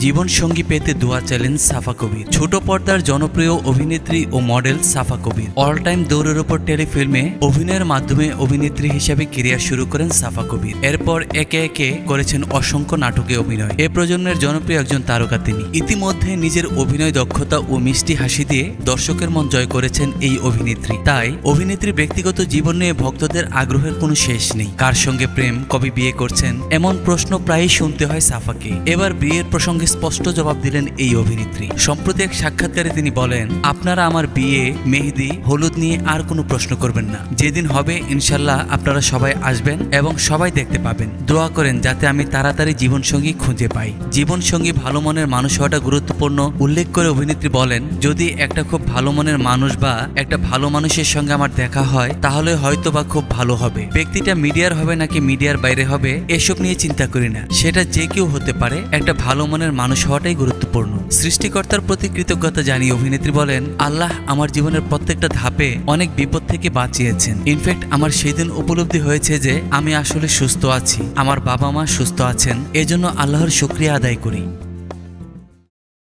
জীবন সঙ্গী পেতে দোয়া চাইলেন সাফা কবির। ছোট পর্দার জনপ্রিয় অভিনেত্রী ও মডেল সাফা কবির অল টাইম দৌড়ের উপর টেলিফিল্মে অভিনয়ের মাধ্যমে অভিনেত্রী হিসেবে ক্যারিয়ার শুরু করেন সাফা কবির। এরপর একে একে করেছেন অসংখ্য নাটকে অভিনয়। এ প্রজন্মের জনপ্রিয় একজন তারকা তিনি। ইতিমধ্যে নিজের অভিনয় দক্ষতা ও মিষ্টি হাসি দিয়ে দর্শকের মন জয় করেছেন এই অভিনেত্রী। তাই অভিনেত্রীর ব্যক্তিগত জীবন নিয়ে ভক্তদের আগ্রহের কোনো শেষ নেই। কার সঙ্গে প্রেম, কবে বিয়ে করছেন, এমন প্রশ্ন প্রায়ই শুনতে হয় সাফাকে। এবার বিয়ের প্রসঙ্গে স্পষ্ট জবাব দিলেন এই অভিনেত্রী। সম্প্রতি এক সাক্ষাৎকারে তিনি বলেন, আপনারা আমার বিয়ে, মেহেদি, হলুদ নিয়ে আর কোনো প্রশ্ন করবেন না। যেদিন হবে ইনশাল্লাহ আপনারা সবাই আসবেন এবং সবাই দেখতে পাবেন। দোয়া করেন যাতে আমি তাড়াতাড়ি জীবনসঙ্গী খুঁজে পাই। জীবনসঙ্গী ভালো মনের মানুষ হওয়াটা গুরুত্বপূর্ণ উল্লেখ করে অভিনেত্রী বলেন, যদি একটা খুব ভালো মনের মানুষ বা একটা ভালো মানুষের সঙ্গে আমার দেখা হয় তাহলে হয়তো বা খুব ভালো হবে। ব্যক্তিটা মিডিয়ার হবে নাকি মিডিয়ার বাইরে হবে এসব নিয়ে চিন্তা করি না, সেটা যে কেউ হতে পারে। একটা ভালো মনের মানুষ হওয়াটাই গুরুত্বপূর্ণ। সৃষ্টিকর্তার প্রতি কৃতজ্ঞতা জানিয়ে অভিনেত্রী বলেন, আল্লাহ আমার জীবনের প্রত্যেকটা ধাপে অনেক বিপদ থেকে বাঁচিয়েছেন। ইনফ্যাক্ট আমার সেই দিন উপলব্ধি হয়েছে যে আমি আসলে সুস্থ আছি, আমার বাবা মা সুস্থ আছেন, এজন্য আল্লাহর শুকরিয়া আদায় করি।